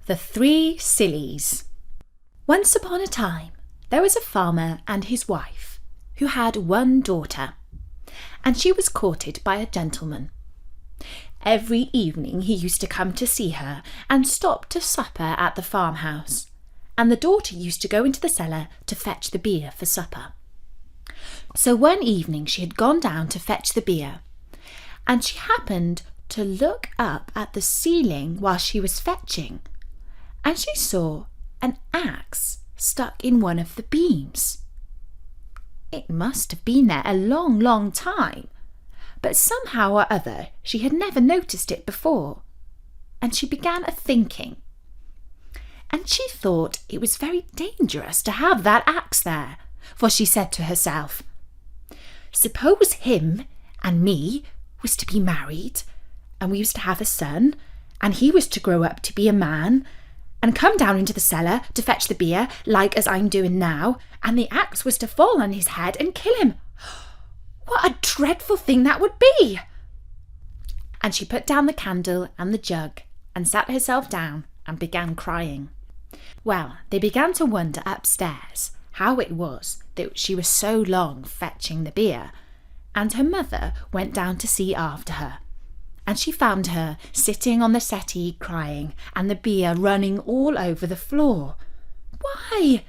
The 3 Sillies. Once upon a time, there was a farmer and his wife who had one daughter, and she was courted by a gentleman. Every evening he used to come to see her and stop to supper at the farmhouse, and the daughter used to go into the cellar to fetch the beer for supper. So one evening she had gone down to fetch the beer, and she happened to look up at the ceiling while she was fetching, and she saw an axe stuck in one of the beams. It must have been there a long, long time, but somehow or other she had never noticed it before, and she began a-thinking. And she thought it was very dangerous to have that axe there, for she said to herself, "Suppose him and me was to be married, and we was to have a son, and he was to grow up to be a man, and come down into the cellar to fetch the beer, like as I'm doing now, and the axe was to fall on his head and kill him. What a dreadful thing that would be!" And she put down the candle and the jug and sat herself down and began crying. Well, they began to wonder upstairs how it was that she was so long fetching the beer, and her mother went down to see after her. And she found her sitting on the settee crying, and the beer running all over the floor. "Why,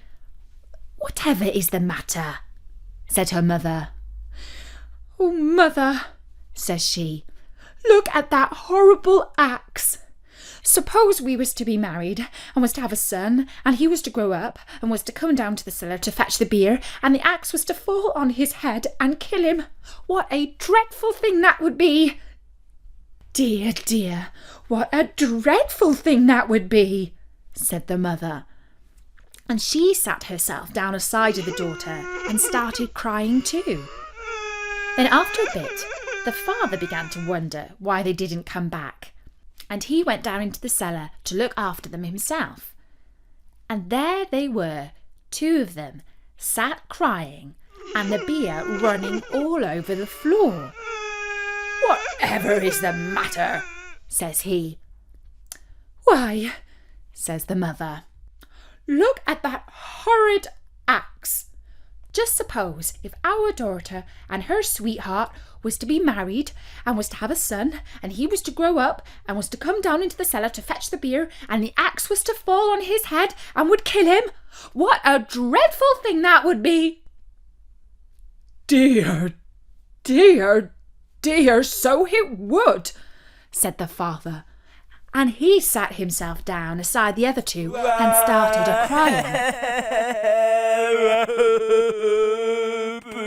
whatever is the matter?" said her mother. "Oh, mother," says she, "look at that horrible axe. Suppose we was to be married and was to have a son, and he was to grow up and was to come down to the cellar to fetch the beer, and the axe was to fall on his head and kill him. What a dreadful thing that would be!" "Dear, dear, what a dreadful thing that would be," said the mother. And she sat herself down aside of the daughter and started crying too. Then after a bit, the father began to wonder why they didn't come back, and he went down into the cellar to look after them himself. And there they were, 2 of them, sat crying, and the beer running all over the floor. "Whatever is the matter?" says he. "Why," says the mother, "look at that horrid axe. Just suppose if our daughter and her sweetheart was to be married and was to have a son, and he was to grow up and was to come down into the cellar to fetch the beer, and the axe was to fall on his head and would kill him. What a dreadful thing that would be!" "Dear, dear, dear, so it would," said the father, and he sat himself down aside the other 2 and started a-crying.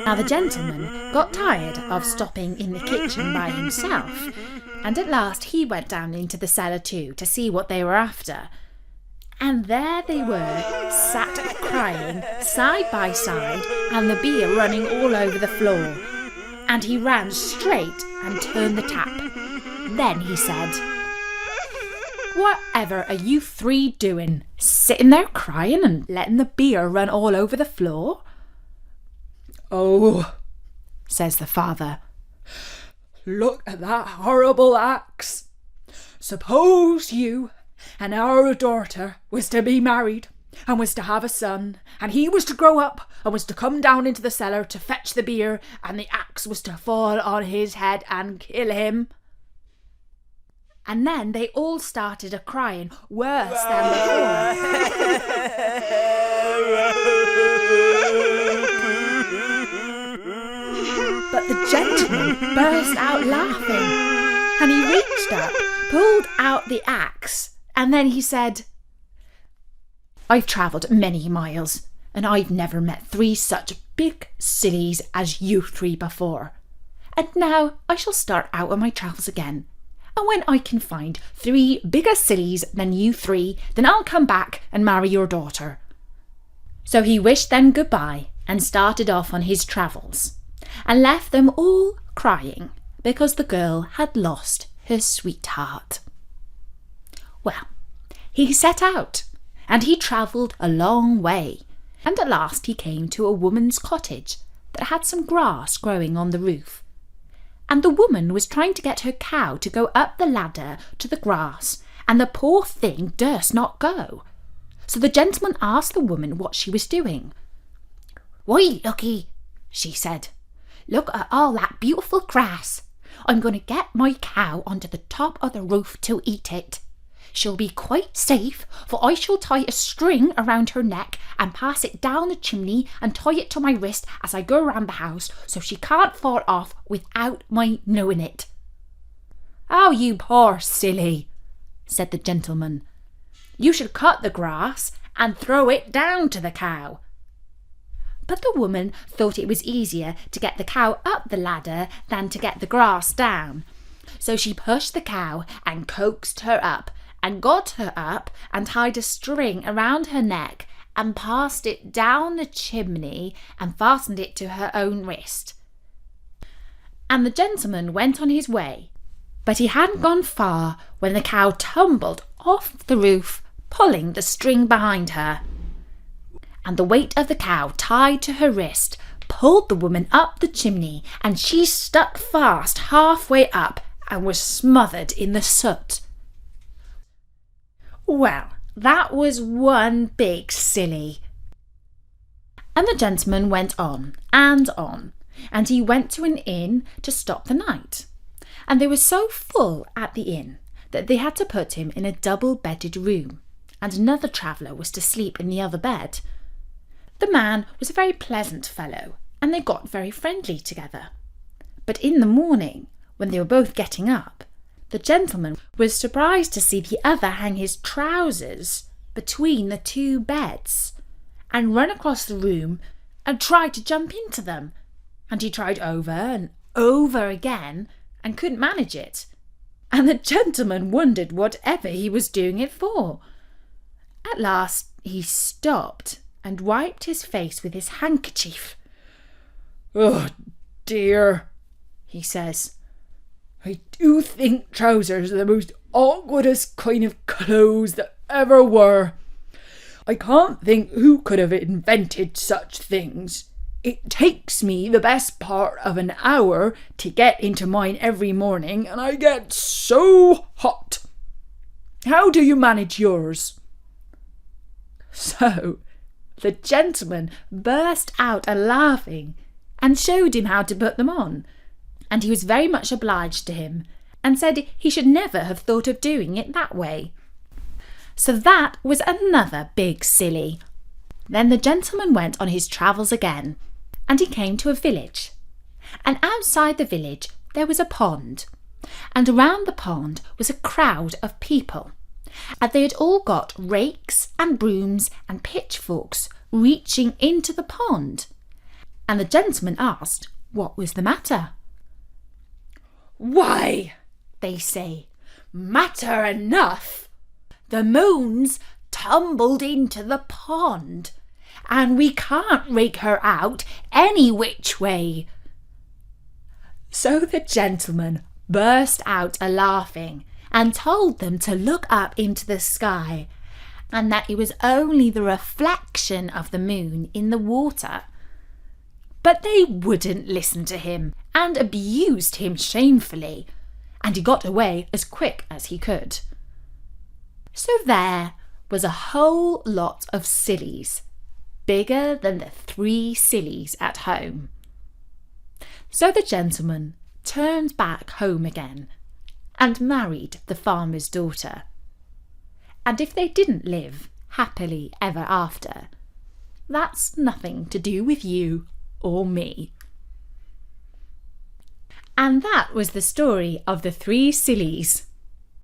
Now the gentleman got tired of stopping in the kitchen by himself, and at last he went down into the cellar too to see what they were after. And there they were, sat crying side by side, and the beer running all over the floor. And he ran straight and turned the tap. Then he said, "Whatever are you 3 doing? Sitting there crying and letting the beer run all over the floor?" "Oh," says the father, "look at that horrible axe. Suppose you and our daughter was to be married and was to have a son, and he was to grow up and was to come down into the cellar to fetch the beer, and the axe was to fall on his head and kill him." And then they all started a-crying worse than before. But the gentleman burst out laughing, and he reached up, pulled out the axe, and then he said, "I've travelled many miles, and I've never met 3 such big sillies as you 3 before. And now I shall start out on my travels again. And when I can find 3 bigger sillies than you 3, then I'll come back and marry your daughter." So he wished them goodbye and started off on his travels, and left them all crying because the girl had lost her sweetheart. Well, he set out, and he travelled a long way, and at last he came to a woman's cottage that had some grass growing on the roof. And the woman was trying to get her cow to go up the ladder to the grass and the poor thing durst not go. So the gentleman asked the woman what she was doing. "Why, looky," she said. "Look at all that beautiful grass. I'm going to get my cow onto the top of the roof to eat it. She'll be quite safe, for I shall tie a string around her neck and pass it down the chimney and tie it to my wrist as I go around the house, so she can't fall off without my knowing it." "Oh, you poor silly," said the gentleman. "You should cut the grass and throw it down to the cow." But the woman thought it was easier to get the cow up the ladder than to get the grass down. So she pushed the cow and coaxed her up and got her up and tied a string around her neck and passed it down the chimney and fastened it to her own wrist. And the gentleman went on his way, but he hadn't gone far when the cow tumbled off the roof, pulling the string behind her. And the weight of the cow tied to her wrist pulled the woman up the chimney, and she stuck fast halfway up and was smothered in the soot. Well, that was one big silly. And the gentleman went on, and he went to an inn to stop the night. And they were so full at the inn that they had to put him in a double-bedded room, and another traveller was to sleep in the other bed. The man was a very pleasant fellow, and they got very friendly together. But in the morning, when they were both getting up, the gentleman was surprised to see the other hang his trousers between the two beds, and run across the room and try to jump into them. And he tried over and over again and couldn't manage it. And the gentleman wondered whatever he was doing it for. At last he stopped and wiped his face with his handkerchief. "Oh dear," he says. "I do think trousers are the most awkwardest kind of clothes that ever were. I can't think who could have invented such things. It takes me the best part of an hour to get into mine every morning, and I get so hot. How do you manage yours?" So the gentleman burst out a-laughing and showed him how to put them on, and he was very much obliged to him and said he should never have thought of doing it that way. So that was another big silly. Then the gentleman went on his travels again, and he came to a village. And outside the village there was a pond, and around the pond was a crowd of people. And they had all got rakes and brooms and pitchforks reaching into the pond. And the gentleman asked what was the matter. "Why," they say, "matter enough. The moon's tumbled into the pond, and we can't rake her out any which way." So the gentleman burst out a-laughing and told them to look up into the sky, and that it was only the reflection of the moon in the water. But they wouldn't listen to him and abused him shamefully, and he got away as quick as he could. So there was a whole lot of sillies, bigger than the 3 sillies at home. So the gentleman turned back home again and married the farmer's daughter. And if they didn't live happily ever after, that's nothing to do with you or me. And that was the story of the 3 sillies.